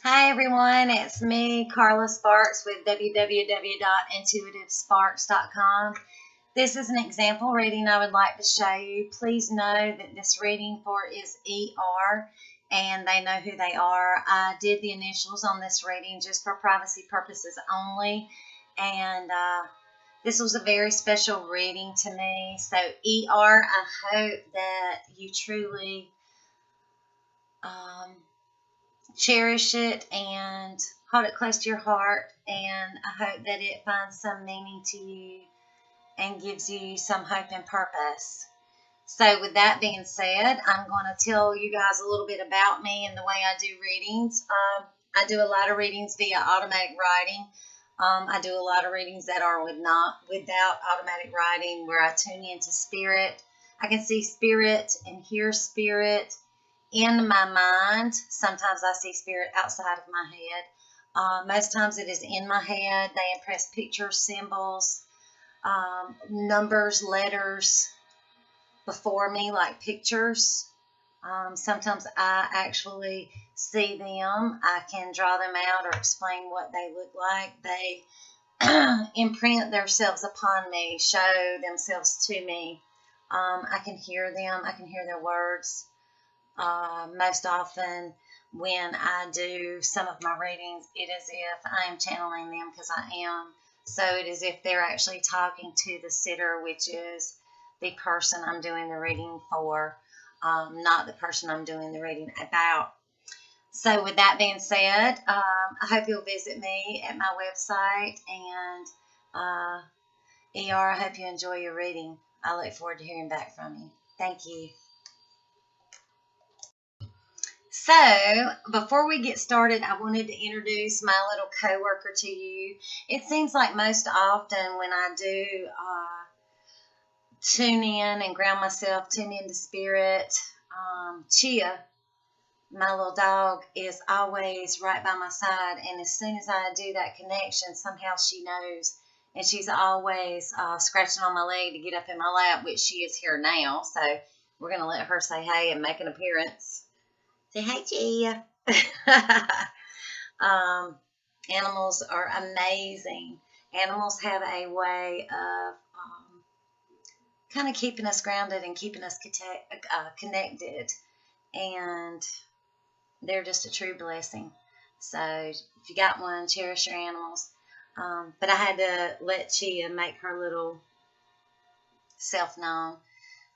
Hi everyone, it's me, Carla Sparks with www.intuitivesparks.com. This is an example reading I would like to show you. Please know that this reading for is ER and they know who they are. I did the initials on this reading just for privacy purposes only, and this was a very special reading to me. So ER, I hope that you truly cherish it and hold it close to your heart, and I hope that it finds some meaning to you and gives you some hope and purpose. So with that being said, I'm going to tell you guys a little bit about me and the way I do readings. I do a lot of readings via automatic writing. I do a lot of readings that are without automatic writing, where I tune into spirit. I can see spirit and hear spirit in my mind. Sometimes I see spirit outside of my head. Most times it is in my head. They impress pictures, symbols, numbers, letters before me, like pictures. Sometimes I actually see them. I can draw them out or explain what they look like. They imprint themselves upon me, show themselves to me. I can hear them. I can hear their words. Most often when I do some of my readings, it is if I am channeling them, because I am. So it is if they're actually talking to the sitter, which is the person I'm doing the reading for, not the person I'm doing the reading about. So with that being said, I hope you'll visit me at my website, and ER, I hope you enjoy your reading. I look forward to hearing back from you. Thank you. So, before we get started, I wanted to introduce my little coworker to you. It seems like most often when I do tune in and ground myself, tune into spirit, Chia, my little dog, is always right by my side. And as soon as I do that connection, somehow she knows. And she's always scratching on my leg to get up in my lap, which she is here now. So, we're going to let her say hey and make an appearance. Say hi, Gia. Animals are amazing. Animals have a way of kind of keeping us grounded and keeping us connected, and they're just a true blessing. So if you got one, cherish your animals. But I had to let Chia make her little self known.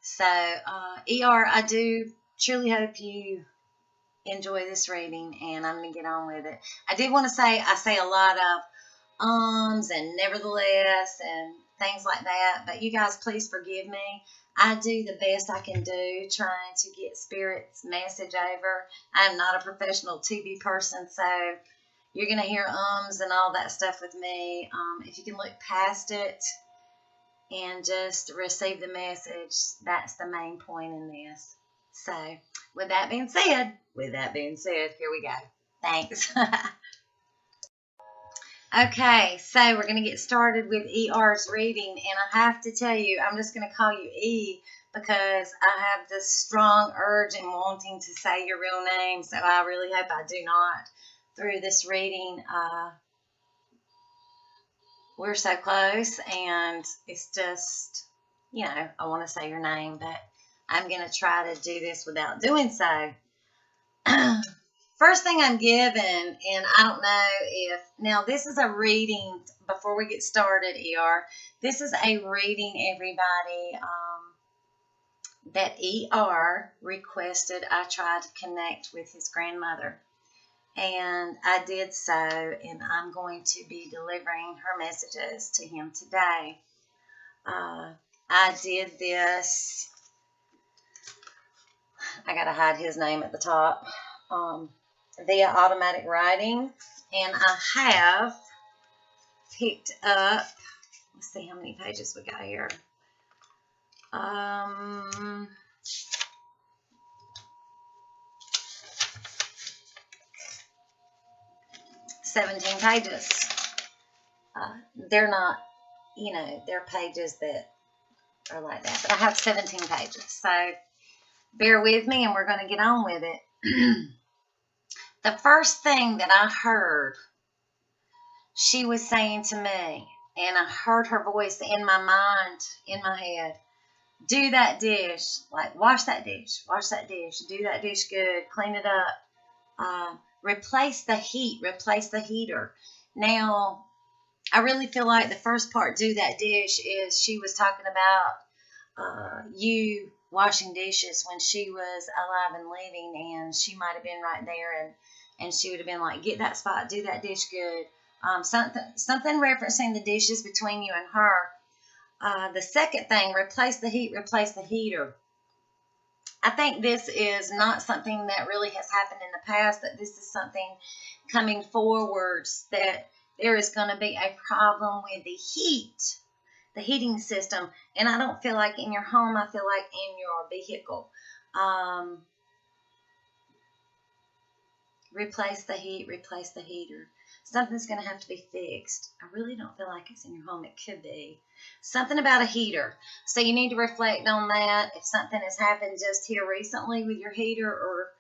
So ER, I do truly hope you enjoy this reading, and I'm going to get on with it. I did want to say I say a lot of and nevertheless and things like that, but you guys please forgive me. I do the best I can do trying to get Spirit's message over. I'm not a professional TV person, so you're going to hear and all that stuff with me. If you can look past it and just receive the message, that's the main point in this. So, with that being said, here we go. Thanks. Okay, so we're going to get started with ER's reading, and I have to tell you, I'm just going to call you E because I have this strong urge and wanting to say your real name, so I really hope I do not through this reading. We're so close, and it's just, I want to say your name, but I'm going to try to do this without doing so. First thing I'm given, and I don't know if, now this is a reading, before we get started, ER, this is a reading, everybody, that ER requested I try to connect with his grandmother. And I did so, and I'm going to be delivering her messages to him today. I did this, I got to hide his name at the top, via automatic writing, and I have picked up, let's see how many pages we got here, 17 pages. They're not, they're pages that are like that, but I have 17 pages, so bear with me and we're going to get on with it. The first thing that I heard she was saying to me, and I heard her voice in my mind, in my head, do that dish, like wash that dish, do that dish good, clean it up, replace the heat, replace the heater. Now, I really feel like the first part, do that dish, is she was talking about you washing dishes when she was alive and living, and she might have been right there, and she would have been like, get that spot, do that dish good. Something referencing the dishes between you and her. The second thing, replace the heat, replace the heater. I think this is not something that really has happened in the past, that this is something coming forwards, that there is going to be a problem with the heat, the heating system. And I don't feel like in your home, I feel like in your vehicle. Replace the heat, replace the heater. Something's going to have to be fixed. I really don't feel like it's in your home. It could be. Something about a heater. So you need to reflect on that. If something has happened just here recently with your heater, or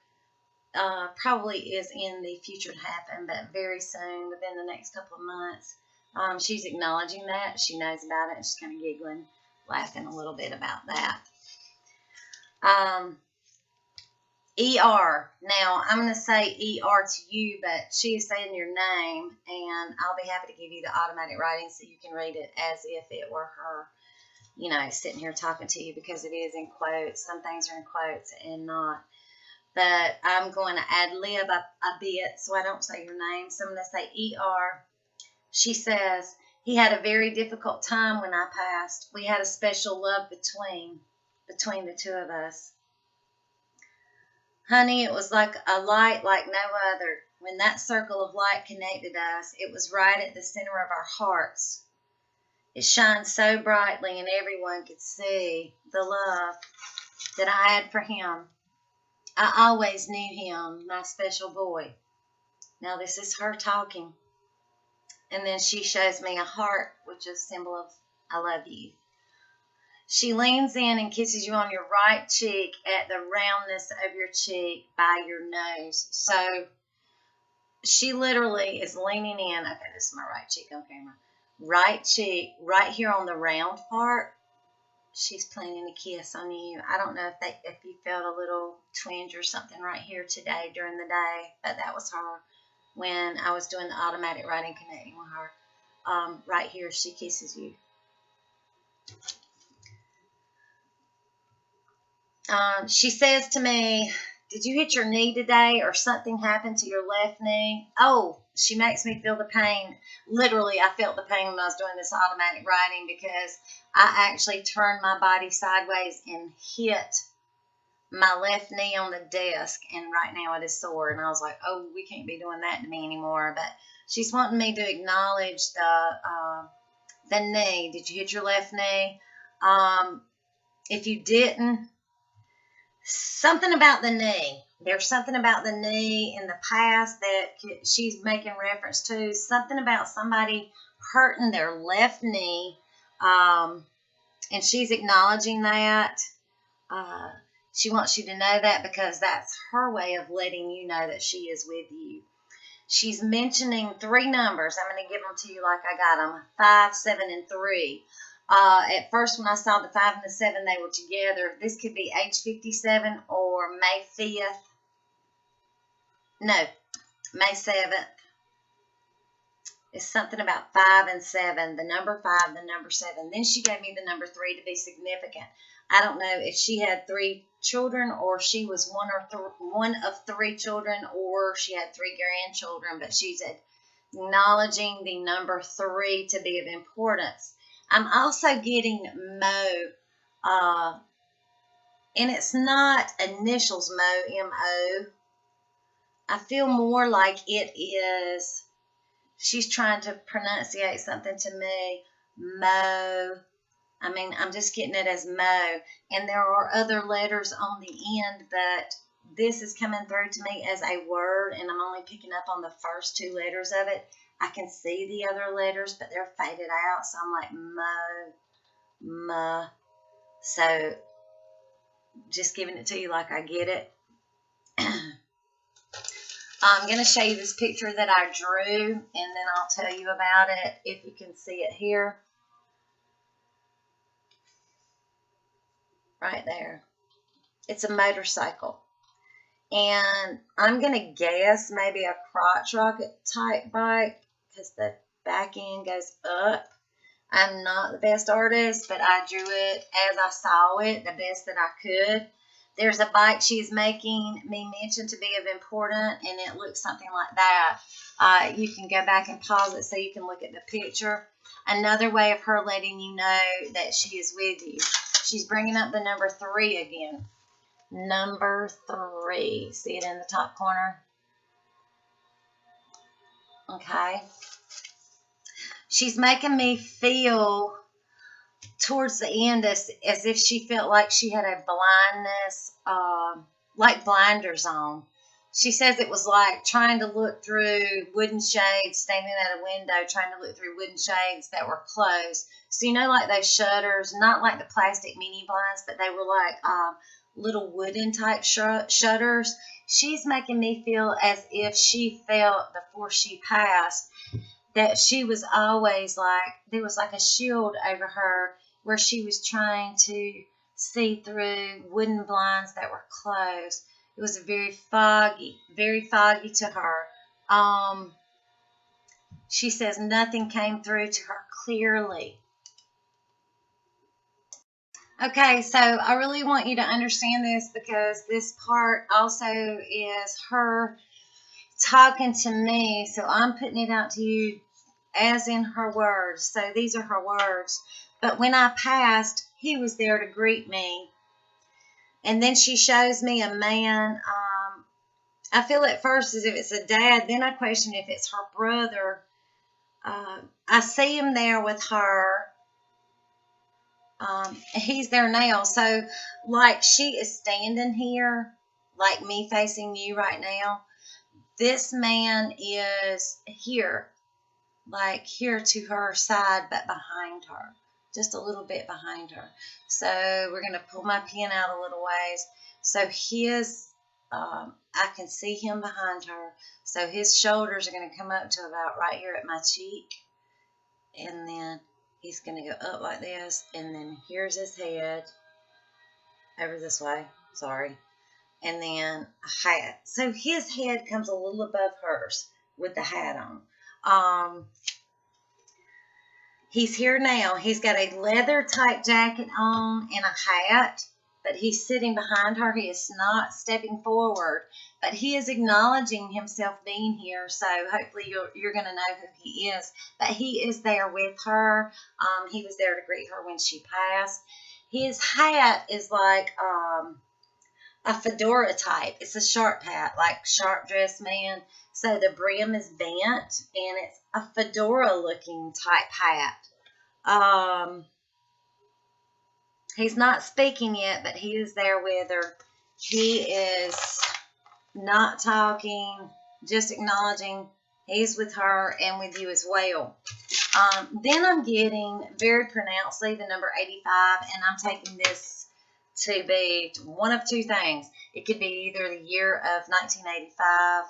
probably is in the future to happen, but very soon, within the next couple of months. She's acknowledging that. She knows about it. And she's kind of giggling, laughing a little bit about that. ER. Now, I'm going to say ER to you, but she is saying your name, and I'll be happy to give you the automatic writing so you can read it as if it were her, you know, sitting here talking to you, because it is in quotes. Some things are in quotes and not. But I'm going to ad-lib a bit so I don't say your name. So I'm going to say ER. She says, he had a very difficult time when I passed. We had a special love between the two of us. Honey, it was like a light like no other. When that circle of light connected us, it was right at the center of our hearts. It shined so brightly, and everyone could see the love that I had for him. I always knew him, my special boy. Now, this is her talking. And then she shows me a heart, which is a symbol of I love you. She leans in and kisses you on your right cheek at the roundness of your cheek by your nose. So she literally is leaning in. Okay, this is my right cheek on camera. Right cheek, right here on the round part. She's planning a kiss on you. I don't know if you felt a little twinge or something right here today during the day, but that was her when I was doing the automatic writing, connecting with her. Right here, she kisses you. She says to me, did you hit your knee today, or something happened to your left knee? Oh, she makes me feel the pain. Literally, I felt the pain when I was doing this automatic writing, because I actually turned my body sideways and hit my left knee on the desk, and right now it is sore. And I was like, oh, we can't be doing that to me anymore. But she's wanting me to acknowledge the knee. Did you hit your left knee? If you didn't, something about the knee. There's something about the knee in the past that she's making reference to. Something about somebody hurting their left knee. And she's acknowledging that. She wants you to know that, because that's her way of letting you know that she is with you. She's mentioning 3 numbers. I'm going to give them to you like I got them. 5, 7, and 3. At first, when I saw the 5 and the 7, they were together. This could be age 57 or May 5th. No, May 7th. It's something about 5 and 7. The number 5, the number 7. Then she gave me the number 3 to be significant. I don't know if she had 3 children, or she was one of 3 children, or she had 3 grandchildren, but she's acknowledging the number 3 to be of importance. I'm also getting Mo, and it's not initials Mo, M-O. I feel more like it is, she's trying to pronunciate something to me, Mo. I mean, I'm just getting it as Mo, and there are other letters on the end, but this is coming through to me as a word, and I'm only picking up on the first 2 letters of it. I can see the other letters, but they're faded out, so I'm like, Mo. So, just giving it to you like I get it. I'm going to show you this picture that I drew, and then I'll tell you about it if you can see it here. Right there. It's a motorcycle. And I'm going to guess maybe a crotch rocket type bike because the back end goes up. I'm not the best artist, but I drew it as I saw it, the best that I could. There's a bike she's making me mention to be of importance, and it looks something like that. You can go back and pause it so you can look at the picture. Another way of her letting you know that she is with you. She's bringing up the number 3 again. Number 3. See it in the top corner? Okay. She's making me feel towards the end as if she felt like she had a blindness, like blinders on. She says it was like trying to look through wooden shades, standing at a window, trying to look through wooden shades that were closed. So, you know, like those shutters, not like the plastic mini blinds, but they were like little wooden type shutters. She's making me feel as if she felt before she passed that she was always like, there was like a shield over her where she was trying to see through wooden blinds that were closed. It was very foggy to her. She says nothing came through to her clearly. Okay, so I really want you to understand this because this part also is her talking to me. So I'm putting it out to you as in her words. So these are her words. But when I passed, he was there to greet me. And then she shows me a man. I feel at first as if it's a dad. Then I question if it's her brother. I see him there with her. He's there now. So, like, she is standing here, like me facing you right now. This man is here, like here to her side, but behind her, just a little bit behind her. So we're going to pull my pen out a little ways. So I can see him behind her. So his shoulders are going to come up to about right here at my cheek. And then he's going to go up like this. And then here's his head over this way. Sorry. And then a hat. So his head comes a little above hers with the hat on. He's here now. He's got a leather type jacket on and a hat, but he's sitting behind her. He is not stepping forward, but he is acknowledging himself being here. So hopefully you're going to know who he is. But he is there with her. He was there to greet her when she passed. His hat is like a fedora type. It's a sharp hat, like sharp dressed man. So the brim is bent, and it's a fedora-looking type hat. He's not speaking yet, but he is there with her. He is not talking, just acknowledging he's with her and with you as well. Then I'm getting very pronouncedly the number 85, and I'm taking this to be one of two things. It could be either the year of 1985,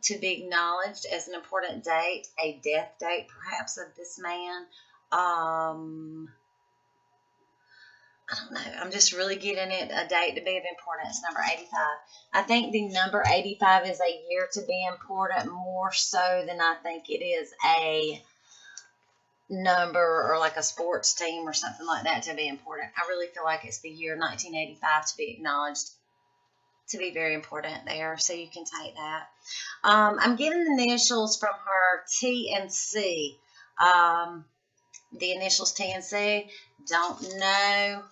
to be acknowledged as an important date, a death date perhaps of this man. I don't know. I'm just really getting it a date to be of importance, number 85. I think the number 85 is a year to be important more so than I think it is a number or like a sports team or something like that to be important. I really feel like it's the year 1985 to be acknowledged to be very important there, so you can take that. I'm getting the initials from her, T and C. The initials T and C, don't know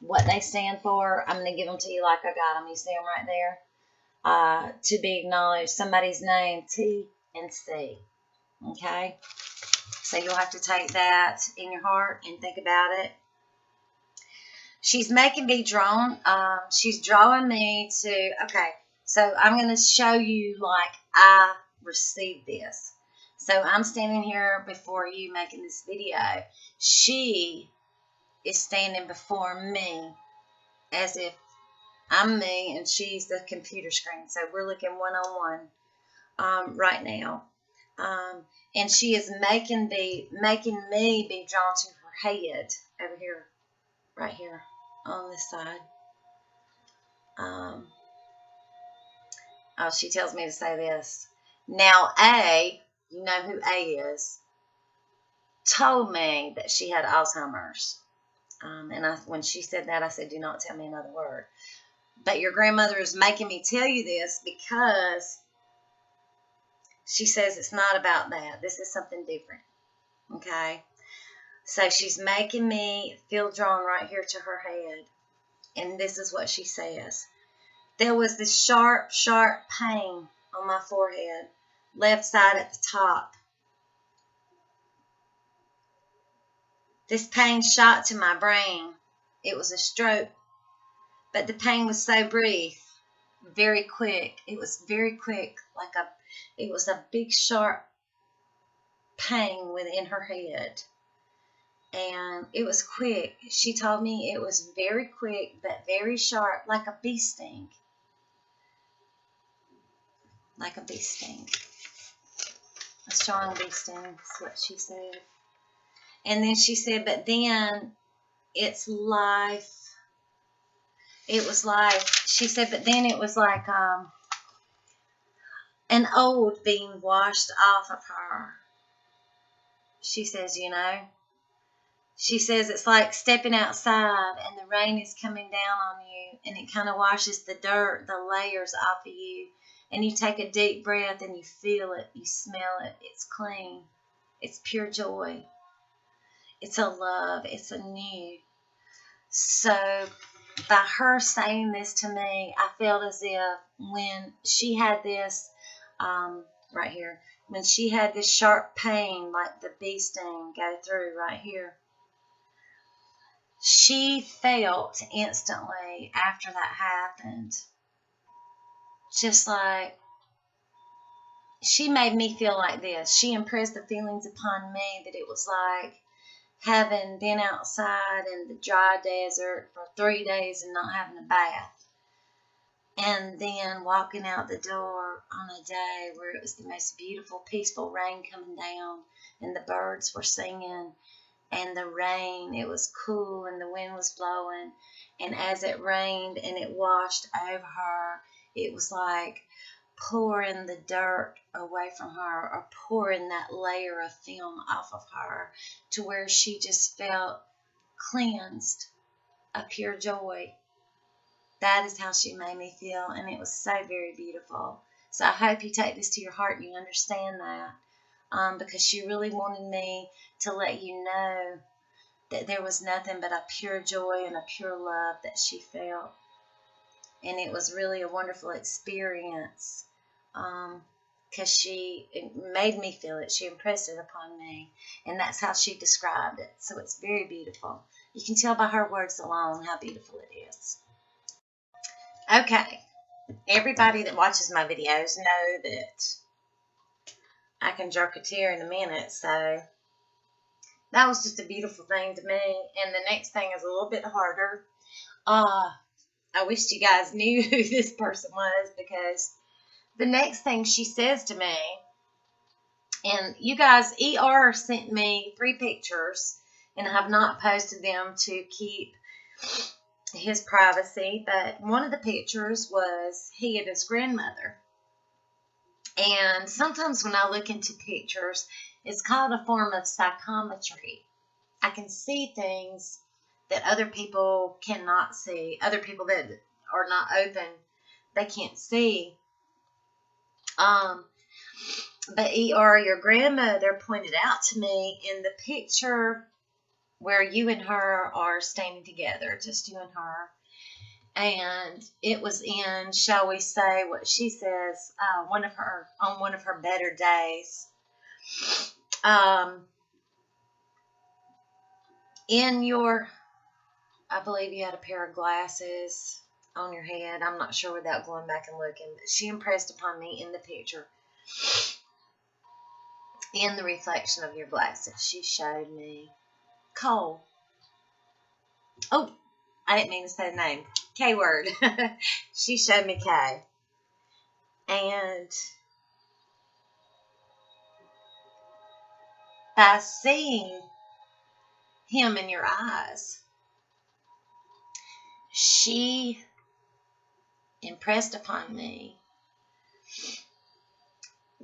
what they stand for. I'm going to give them to you like I got them. You see them right there? To be acknowledged, somebody's name, T and C. Okay? So you'll have to take that in your heart and think about it. She's making me drawn. She's drawing me to, okay, so I'm going to show you like I received this. So I'm standing here before you making this video. She is standing before me as if I'm me, and she's the computer screen. So we're looking one-on-one right now. And she is making me be drawn to her head over here, right here on this side. Oh, she tells me to say this. Now, A, you know who A is, told me that she had Alzheimer's. And when she said that, I said, do not tell me another word. But your grandmother is making me tell you this because she says it's not about that. This is something different. Okay? So she's making me feel drawn right here to her head. And this is what she says. There was this sharp, sharp pain on my forehead, left side at the top. This pain shot to my brain. It was a stroke, but the pain was so brief, very quick. It was very quick, it was a big sharp pain within her head. And it was quick. She told me it was very quick, but very sharp, like a bee sting. Like a bee sting. A strong bee sting is what she said. And then she said, but then it's life. It was like, she said, but then it was like an old being washed off of her. She says, you know. She says it's like stepping outside and the rain is coming down on you and it kind of washes the dirt, the layers off of you. And you take a deep breath and you feel it, you smell it, it's clean. It's pure joy. It's a love, it's a new. So by her saying this to me, I felt as if when she had this, right here, when she had this sharp pain, like the bee sting go through right here, she felt instantly after that happened, just like, she made me feel like this. She impressed the feelings upon me that it was like having been outside in the dry desert for 3 days and not having a bath. And then walking out the door on a day where it was the most beautiful, peaceful rain coming down and the birds were singing and the rain, it was cool and the wind was blowing. And as it rained and it washed over her, it was like pouring the dirt away from her or pouring that layer of film off of her to where she just felt cleansed, a pure joy. That is how she made me feel, and it was so very beautiful. So I hope you take this to your heart and you understand that, because she really wanted me to let you know that there was nothing but a pure joy and a pure love that she felt. And it was really a wonderful experience, because it made me feel it. She impressed it upon me, and that's how she described it. So it's very beautiful. You can tell by her words alone how beautiful it is. Okay, everybody that watches my videos know that I can jerk a tear in a minute, so that was just a beautiful thing to me. And the next thing is a little bit harder. I wish you guys knew who this person was, because the next thing she says to me, and you guys, ER sent me 3 pictures, and I have not posted them to keep his privacy, but one of the pictures was he and his grandmother. And sometimes when I look into pictures, it's called a form of psychometry. I can see things that other people cannot see. Other people that are not open, they can't see. But ER, your grandmother pointed out to me in the picture where you and her are standing together, just you and her. And it was in, shall we say, what she says, on one of her better days. I believe you had a pair of glasses on your head. I'm not sure without going back and looking, but she impressed upon me in the picture, in the reflection of your glasses, she showed me Cole. Oh, I didn't mean to say the name. K word. She showed me K. And by seeing him in your eyes, she impressed upon me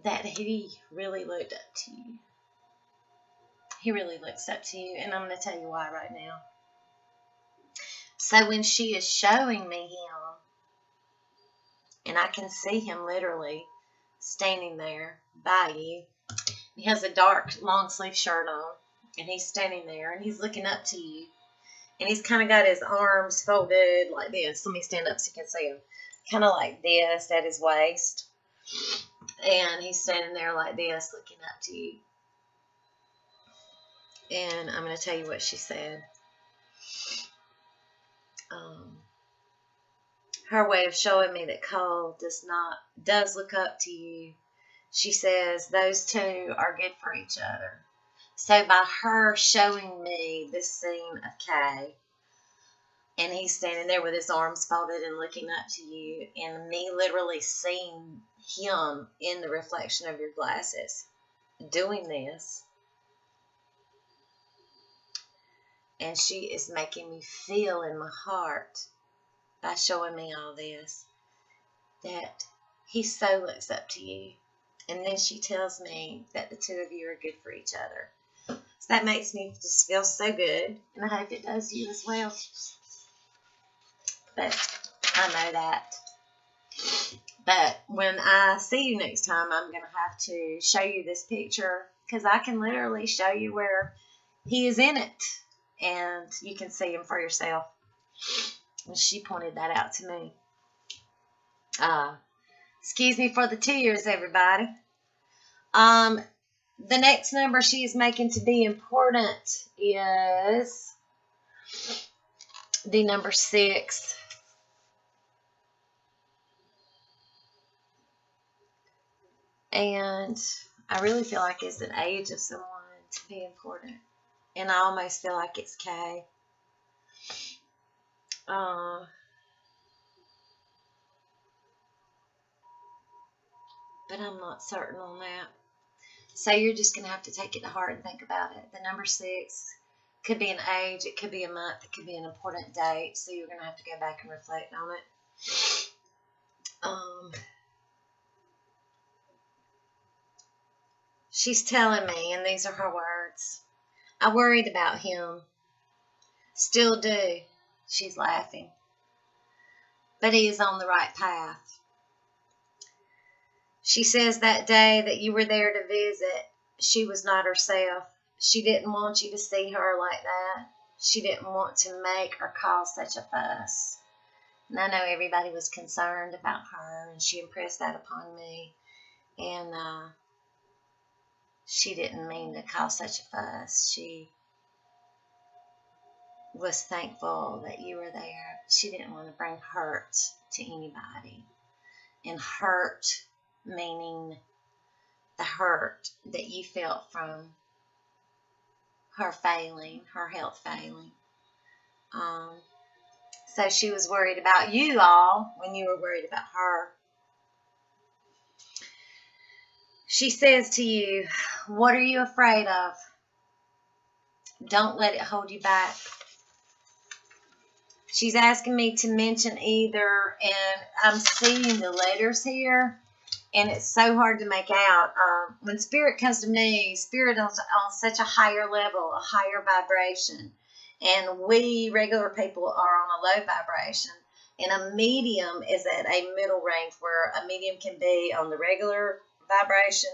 that he really looked up to you. He really looks up to you, and I'm going to tell you why right now. So when she is showing me him, and I can see him literally standing there by you, he has a dark long sleeve shirt on, and he's standing there, and he's looking up to you, and he's kind of got his arms folded like this. Let me stand up so you can see him. Kind of like this at his waist, and he's standing there like this looking up to you. And I'm going to tell you what she said. Her way of showing me that Cole does look up to you. She says those two are good for each other. So by her showing me this scene of Kay, and he's standing there with his arms folded and looking up to you, and me literally seeing him in the reflection of your glasses doing this, and she is making me feel in my heart by showing me all this that he so looks up to you. And then she tells me that the two of you are good for each other. So that makes me just feel so good, and I hope it does you as well. But I know that. But when I see you next time, I'm going to have to show you this picture, because I can literally show you where he is in it, and you can see him for yourself. And she pointed that out to me. Excuse me for the tears, everybody. The next number she is making to be important is the number 6. And I really feel like it's an age of someone to be important. And I almost feel like it's K. But I'm not certain on that. So you're just going to have to take it to heart and think about it. The number 6 could be an age, it could be a month, it could be an important date. So you're going to have to go back and reflect on it. She's telling me, and these are her words, I worried about him. Still do. She's laughing. But he is on the right path. She says that day that you were there to visit, she was not herself. She didn't want you to see her like that. She didn't want to make or cause such a fuss. And I know everybody was concerned about her, and she impressed that upon me. And she didn't mean to cause such a fuss. She was thankful that you were there. She didn't want to bring hurt to anybody. And hurt meaning the hurt that you felt from her failing, her health failing. So she was worried about you all when you were worried about her. She says to you, what are you afraid of? Don't let it hold you back. She's asking me to mention either, and I'm seeing the letters here, and it's so hard to make out. When Spirit comes to me, Spirit is on such a higher level, a higher vibration, and we regular people are on a low vibration, and a medium is at a middle range where a medium can be on the regular vibration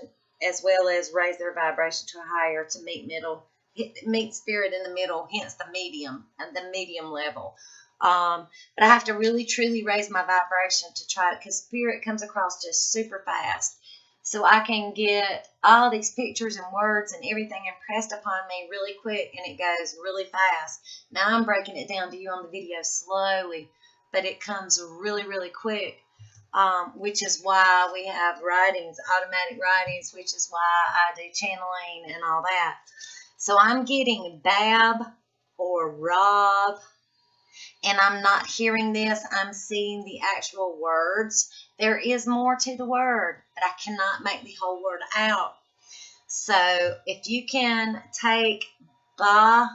as well as raise their vibration to a higher to meet Spirit in the middle, hence the medium and the medium level. But I have to really truly raise my vibration to try it, because Spirit comes across just super fast. So I can get all these pictures and words and everything impressed upon me really quick, and it goes really fast. Now I'm breaking it down to you on the video slowly, but it comes really, really quick, which is why we have writings, automatic writings, which is why I do channeling and all that. So I'm getting Bab or Rob. and I'm not hearing this, I'm seeing the actual words. There is more to the word, but I cannot make the whole word out. So if you can take ba,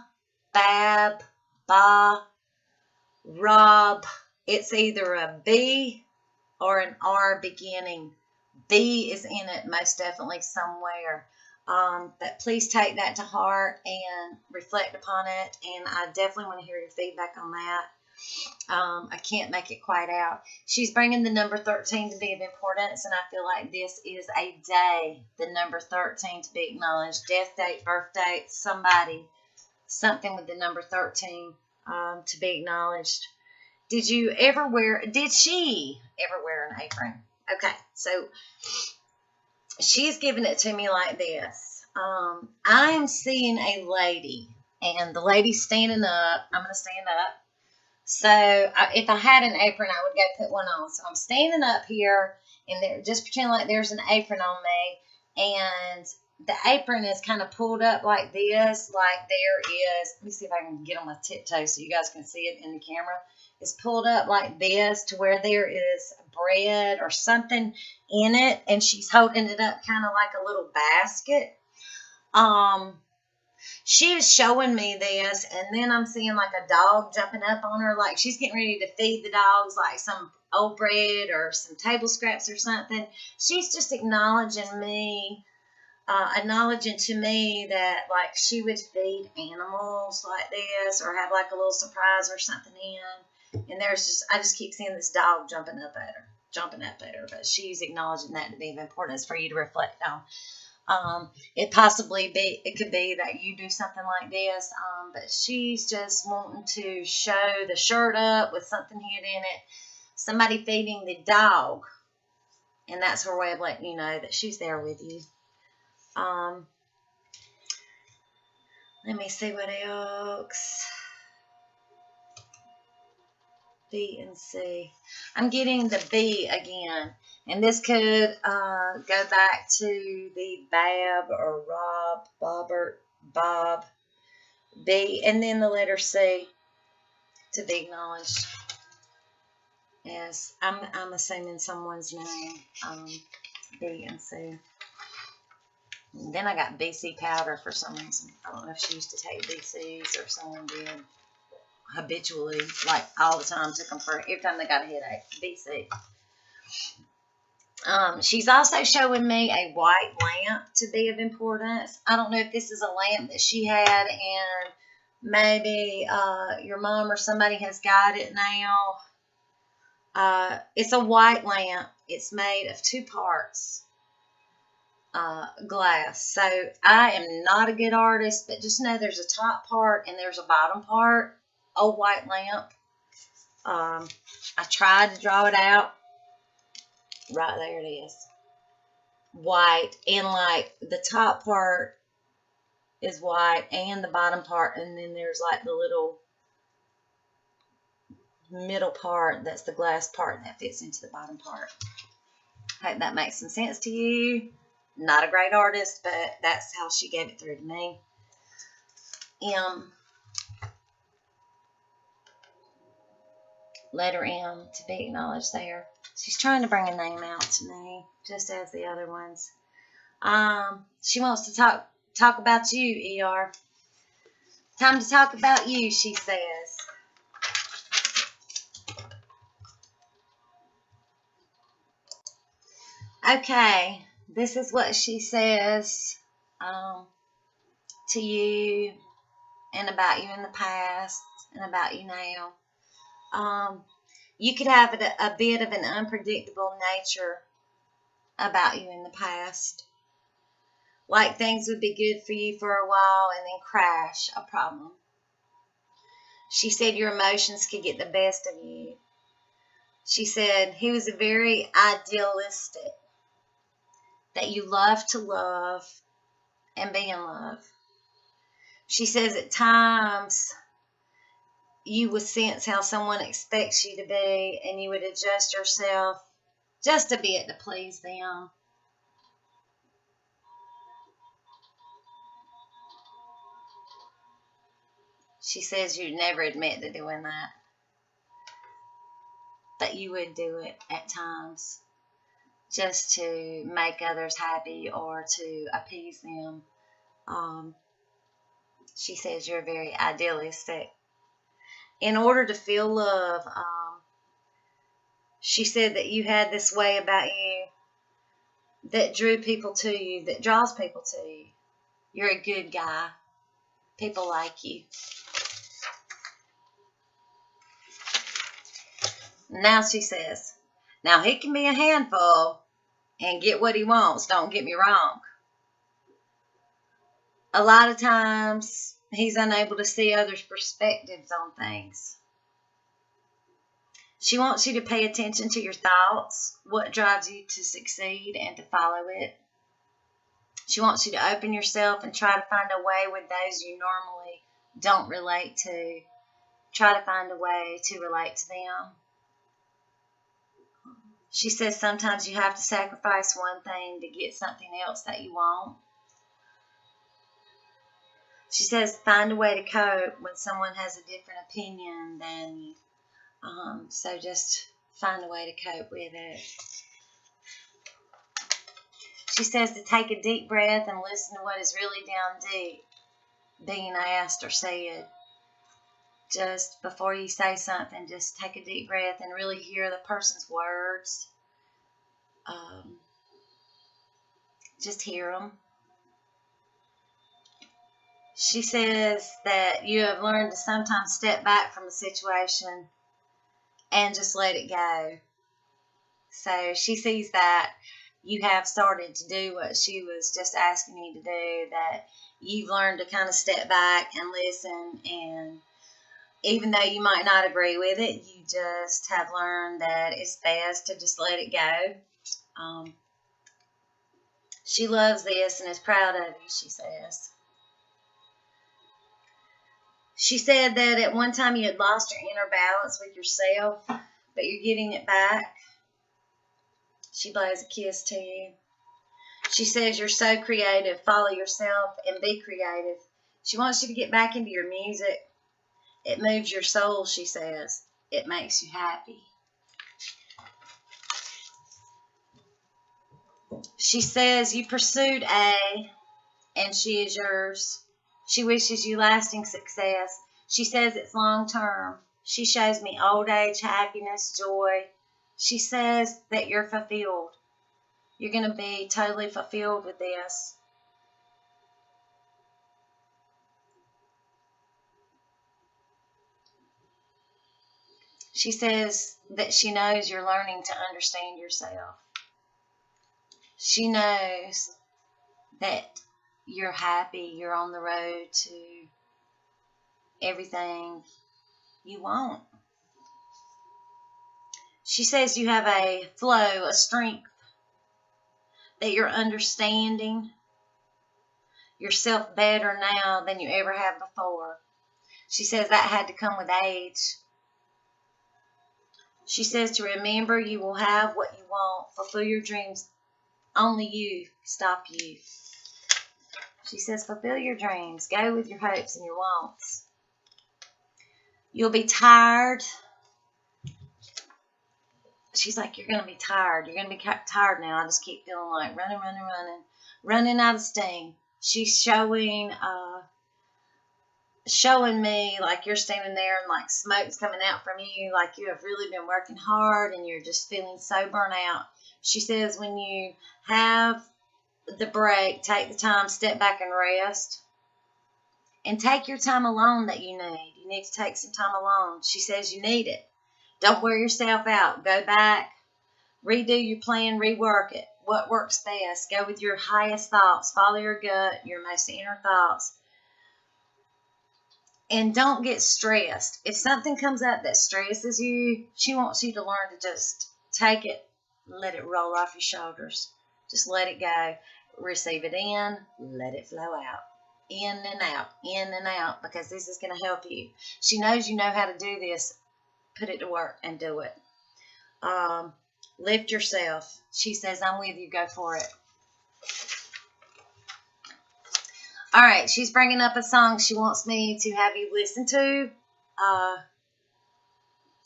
bab, ba, rob, it's either a B or an R beginning. B is in it most definitely somewhere. But please take that to heart and reflect upon it. And I definitely want to hear your feedback on that. I can't make it quite out. She's bringing the number 13 to be of importance, and I feel like this is a day, the number 13 to be acknowledged. Death date, birth date, somebody, something with the number 13 to be acknowledged. Did she ever wear an apron? Okay, so she's giving it to me like this. I'm seeing a lady, and the lady's standing up. I'm going to stand up. So if I had an apron, I would go put one on. So I'm standing up here, and there, just pretend like there's an apron on me, and the apron is kind of pulled up like this, like there is. Let me see if I can get on my tiptoes so you guys can see it in the camera. It's pulled up like this to where there is bread or something in it, and she's holding it up kind of like a little basket. She was showing me this, and then I'm seeing like a dog jumping up on her, like she's getting ready to feed the dogs like some old bread or some table scraps or something. She's just acknowledging me, acknowledging to me that like she would feed animals like this or have like a little surprise or something in. And I just keep seeing this dog jumping up at her, but she's acknowledging that to be of importance for you to reflect on. It could be that you do something like this, but she's just wanting to show the shirt up with something hid in it, somebody feeding the dog, and that's her way of letting you know that she's there with you. Let me see what else. B and C. I'm getting the B again, and this could go back to the Bab or Rob, Bobbert, Bob, B, and then the letter C to be acknowledged. Yes, I'm assuming someone's name, B and C. And then I got BC powder for some reason. I don't know if she used to take BCs or someone did. Habitually, like all the time, took them for every time they got a headache. BC. She's also showing me a white lamp to be of importance. I don't know if this is a lamp that she had, and maybe your mom or somebody has got it now. It's a white lamp. It's made of 2 parts. Glass. So I am not a good artist, but just know there's a top part and there's a bottom part. Old white lamp. I tried to draw it out. Right there it is. White, and like the top part is white and the bottom part, and then there's like the little middle part that's the glass part that fits into the bottom part. Hope that makes some sense to you. Not a great artist, but that's how she gave it through to me. M. Letter M to be acknowledged there. She's trying to bring a name out to me, just as the other ones. She wants to talk about you, ER. Time to talk about you, she says. Okay, this is what she says to you, and about you in the past, and about you now. You could have a bit of an unpredictable nature about you in the past. Like things would be good for you for a while and then crash, a problem. She said your emotions could get the best of you. She said he was very idealistic, that you love to love and be in love. She says at times you would sense how someone expects you to be, and you would adjust yourself just a bit to please them. She says you'd never admit to doing that. that you would do it at times just to make others happy or to appease them. She says you're very idealistic. In order to feel love, she said that you had this way about you that drew people to you, that draws people to you. You're a good guy. People like you. Now she says, now he can be a handful and get what he wants, don't get me wrong. A lot of times he's unable to see others' perspectives on things. She wants you to pay attention to your thoughts, what drives you to succeed and to follow it. She wants you to open yourself and try to find a way with those you normally don't relate to. Try to find a way to relate to them. She says sometimes you have to sacrifice one thing to get something else that you want. She says find a way to cope when someone has a different opinion than you. So just find a way to cope with it. She says to take a deep breath and listen to what is really down deep being asked or said. Just before you say something, just take a deep breath and really hear the person's words. Just hear them. She says that you have learned to sometimes step back from a situation and just let it go. So she sees that you have started to do what she was just asking you to do, that you've learned to kind of step back and listen, and even though you might not agree with it, you just have learned that it's best to just let it go. She loves this and is proud of you, she says. She said that at one time you had lost your inner balance with yourself, but you're getting it back. She blows a kiss to you. She says you're so creative. Follow yourself and be creative. She wants you to get back into your music. It moves your soul, she says. It makes you happy. She says you pursued A, and she is yours. She wishes you lasting success. She says it's long term. She shows me old age, happiness, joy. She says that you're fulfilled. You're going to be totally fulfilled with this. She says that she knows you're learning to understand yourself. She knows that you're happy. You're on the road to everything you want. She says you have a flow, a strength, that you're understanding yourself better now than you ever have before. She says that had to come with age. She says to remember you will have what you want. Fulfill your dreams. Only you stop you. She says fulfill your dreams. Go with your hopes and your wants. You'll be tired. She's like, you're going to be tired. You're going to be tired now. I just keep feeling like running out of steam. She's showing me like you're standing there and like smoke's coming out from you, like you have really been working hard and you're just feeling so burnt out. She says when you have the break, take the time, step back and rest. And take your time alone that you need. You need to take some time alone. She says you need it. Don't wear yourself out. Go back, redo your plan, rework it. What works best? Go with your highest thoughts. Follow your gut, your most inner thoughts. And don't get stressed. If something comes up that stresses you, she wants you to learn to just take it, let it roll off your shoulders. Just let it go. Receive it in, let it flow out. In and out, because this is going to help you. She knows you know how to do this. Put it to work and do it. Lift yourself. She says, I'm with you. Go for it. All right. She's bringing up a song she wants me to have you listen to.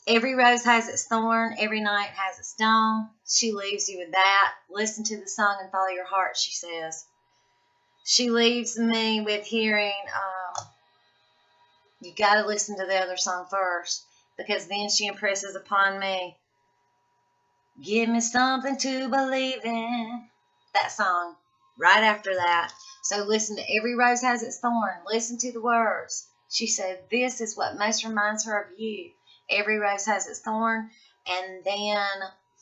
Every rose has its thorn. Every night has its dawn. She leaves you with that. Listen to the song and follow your heart, she says. She leaves me with hearing, you got to listen to the other song first, because then she impresses upon me, give me something to believe in. That song, right after that. So listen to Every Rose Has Its Thorn. Listen to the words. She said, this is what most reminds her of you. Every rose has its thorn. And then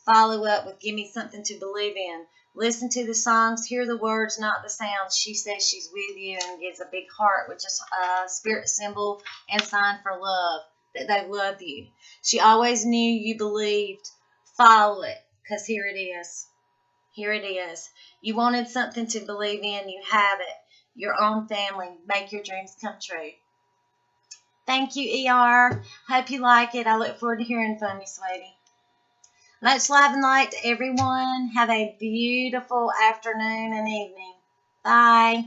follow up with give me something to believe in. Listen to the songs, hear the words, not the sounds. She says she's with you and gives a big heart, which is a spirit symbol and sign for love, that they love you. She always knew you believed. Follow it, because here it is. Here it is. You wanted something to believe in. You have it. Your own family. Make your dreams come true. Thank you, ER. Hope you like it. I look forward to hearing from you, sweetie. Much love and light to everyone. Have a beautiful afternoon and evening. Bye.